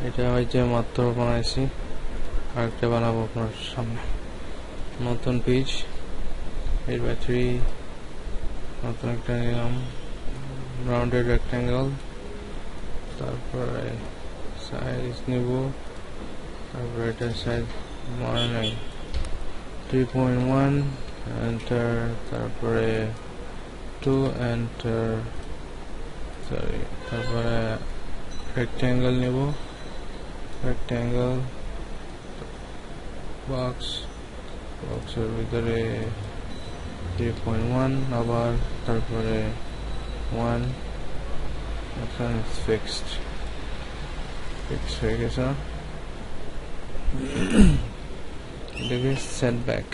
এটা ওই যে মাত্র বানাইছি, আরেকটা বানাবো আপনার সামনে। নতুন পেজ 8x3, নতুন একটা নিলাম রাউন্ডেড রেক্ট্যাঙ্গেল, তারপরে সাইজ নিব, তারপরে এটা সাইজ মনে নেই 3.1 এন্টার, তারপরে 2 এন্টার, সরি, তারপরে রেক্ট্যাঙ্গেল নিব, রেক্ট্যাঙ্গেল বক্সের ভিতরে 3.1 আবার, তারপরে 1, এখন ফিক্স হয়ে গেছে। এটাকে set back,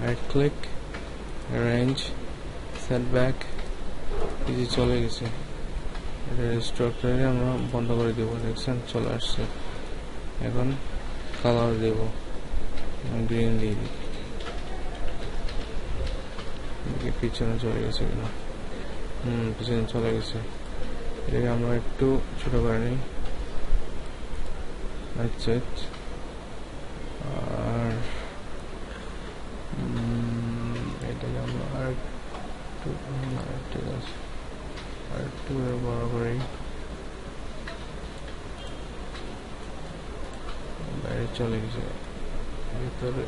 right click, range, set back, easy চলে গেছে। এটা স্ট্রাকচারে আমরা বন্ধ করে দেবো, দেখছেন চলে আসছে। এখন কালার দেব, গ্রিন দিয়ে দিই, পিছনে চলে গেছে কিনা, পিছনে চলে গেছে। এটাকে আমরা একটু ছোট করে নিই, আচ্ছা। আর এটাকে আমরা আর একটু, ঠিক আছে, আর একটু বড় করি, বাইরে চলে গেছে, ভিতরে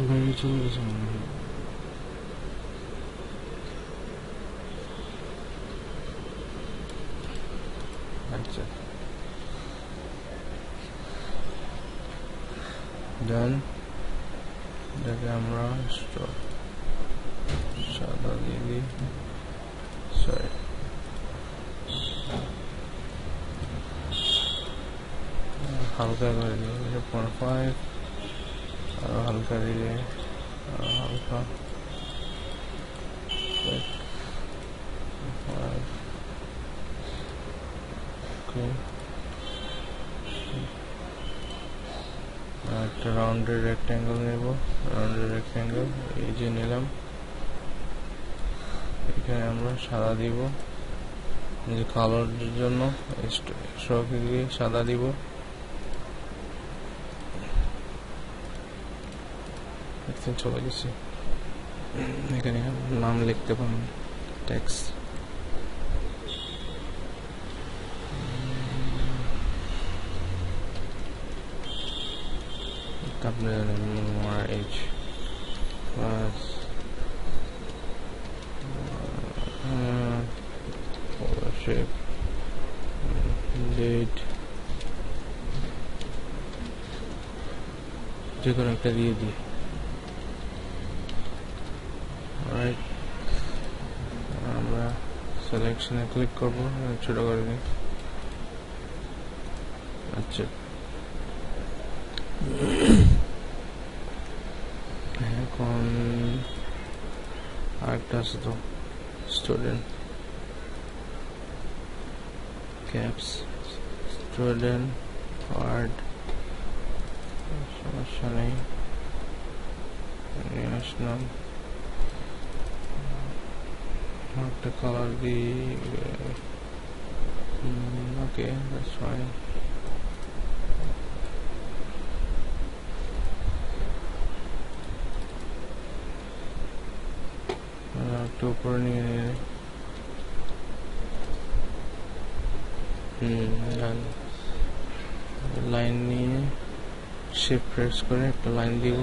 বাইরে চলে গেছে মনে হয়। আচ্ছা, ডান। এটাকে আমরা সাদা দিয়ে দিই, সরি, হালকা করে দিই 0.5, আরো হালকা দিলে হালকা, একটা রাউন্ডেড রেক্ট্যাঙ্গেল নেব, রাউন্ডেড রেক্ট্যাঙ্গেল এই যে নিলাম। এখানে আমরা সাদা দিব, যে কালার জন্য স্ট্রোক দিয়ে সাদা দিব। চলে গেছে, এখানে নাম লিখতে পারেন, টেক্সট, আপনার এইচ প্লাস শেপ, ডেট, যে কোনো একটা দিয়ে দিই। রাইট, আমরা সিলেকশনে ক্লিক করব, ছোট করে দিই। আচ্ছা, এখন আরেকটা আছে তো, স্টুডেন্ট ক্যাপস, স্টুডেন্ট ওয়ার্ড, সমস্যা নেই, নিয়ে আসলাম। একটা কালার দিই, ওকে, দ্যাটস ফাইন। একটু উপরে নিয়ে লাইন নিয়ে শিফট প্রেস করে একটা লাইন দিব,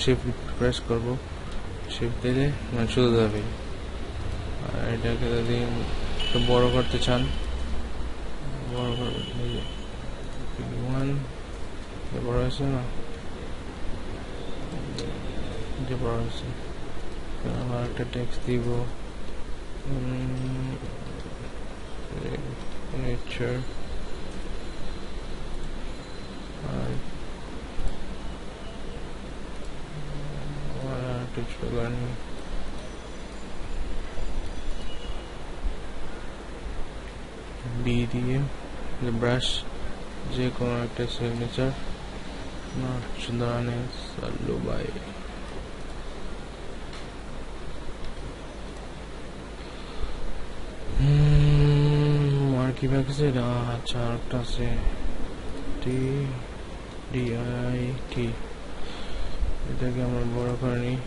শিফট প্রেস করব, শিফট দিলে মানে চলে যাবে। আর এটাকে যদি একটু বড় করতে চান, বড় করবে, বড় হয়েছে না, যে বড় হয়েছে। আবার একটা টেক্সট দিব, নেচার, আর একটু ছোট করে নিই, বি দিয়ে ব্রাশ, যে কোনো একটা সিগনেচার, সুন্দরানে সাল্লু বাই, আর কি বাকি আছে? আচ্ছা আরেকটা আছে, DIT, এটাকে আমরা বড় করে নিই,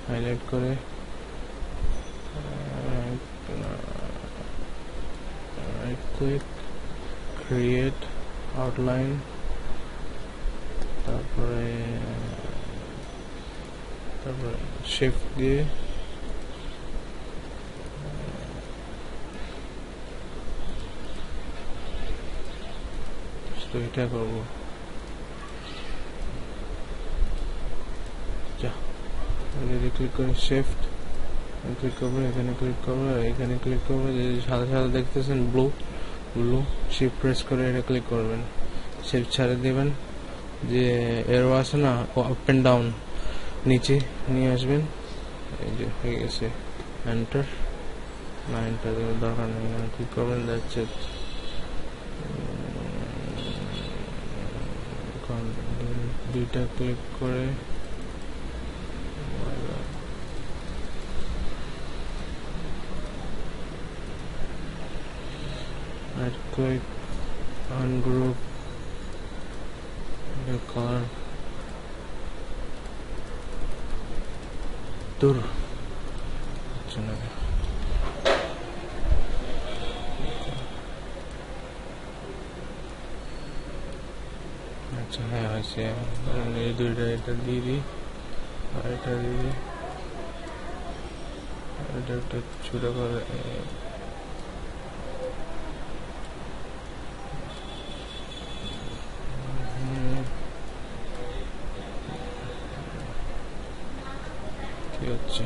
হাইলাইট করে রাইট ক্লিক, ক্রিয়েট আউটলাইন, তারপরে শিফট দিয়ে তো এটা করবো। যদি ক্লিক করে শিফট ক্লিক করবো, এখানে ক্লিক করবো, এখানে ক্লিক করবো, যে সাদা সাদা দেখতেছেন ব্লু, শিফট প্রেস করে এটা ক্লিক করবেন, শিফট ছেড়ে দিবেন, যে এরো আছে না আপ এন্ড ডাউন নিচে নিয়ে আসবেন, এই যে হয়ে গেছে, এন্টার, না এন্টার দেওয়ার দরকার নেই, এখানে ক্লিক করবেন, দ্যাটস ইট। দুইটা ক্লিক করে right click, ungroup the color, tour, আচ্ছা হ্যাঁ হয়েছে, এই দুইটা এটা দিয়ে দিই, আর এটা দিয়ে দিই, এটা একটা ছোট করে কি হচ্ছে,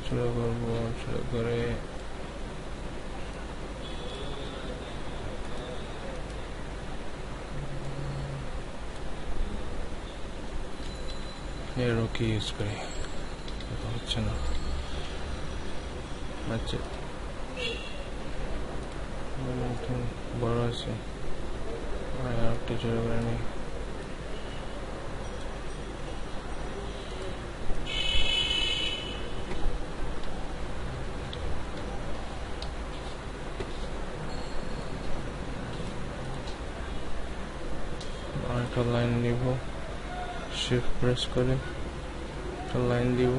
ছোট করবো, ছোট করে এরও কি ইউজ করি, হচ্ছে না, আচ্ছা বড় আছে, আর একটু ছোট করে নিই, আরেকটা লাইন নিব, শিফট প্রেস করে একটা লাইন দিব,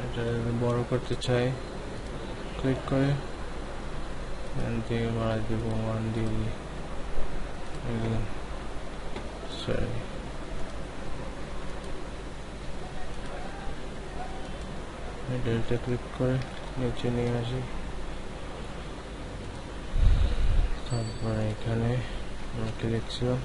এটা বড় করতে চাই, ক্লিক করে দিয়ে বাড়াই দিব, 1 দিয়ে সরি, ডেল্টা ক্লিক করে নিচে নিয়ে আসি, তারপরে এখানে কি লিখছিলাম,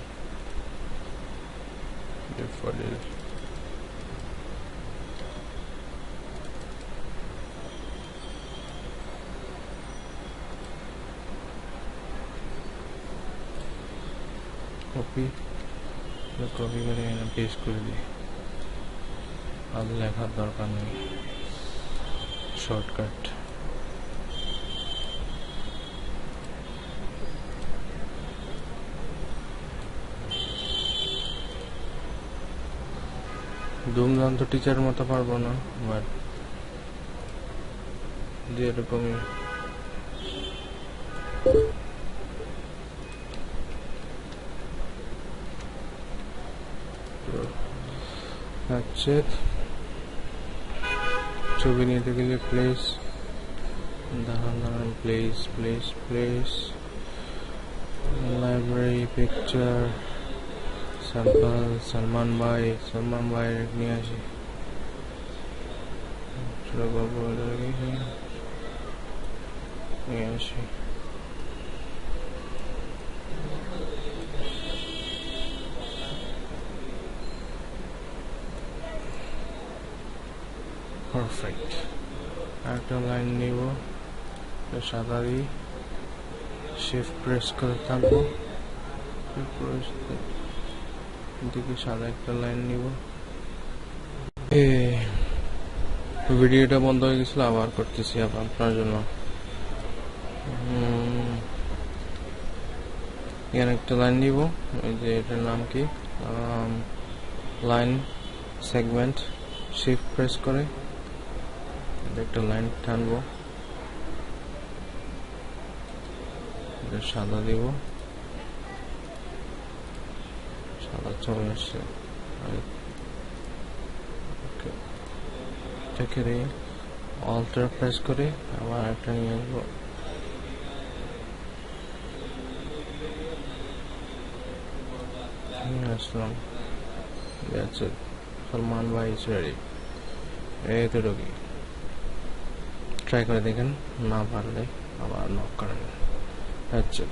কপি করে এখানে পেস্ট করে দিই, আর লেখার দরকার নেই, শর্টকাট। দুর্দান্ত টিচারের মতো পারবো না, বাট যেরকমই আচ্ছা, ছবি নিতে গেলে প্লেস, দাঁড়ান place, library, picture, sample, Salman ভাই নিয়ে আসি, নিয়ে আসি, পারফেক্ট। একটা লাইন নিব, সাদা দিই, শিফট প্রেস করে থাকবো, দিকে সাদা একটা লাইন নিব। ভিডিওটা বন্ধ হয়ে গেছিল, আবার করতেছি আপনার জন্য। এখানে একটা লাইন নিব, ওই যে এটার নাম কি, লাইন সেগমেন্ট, শিফট প্রেস করে একটা লাইন টানবো, এটা সাদা দিব, সাদা চলে আসছে। এটাকে অল্টার প্রেস করে আবার একটা নিয়ে আসবো, নিয়ে আসলাম। That's it. সলমান ভাই ইজ রেডি। এতটুকুই, ট্রাই করে দেখেন, না পারলে আবার নক করেন। That's it.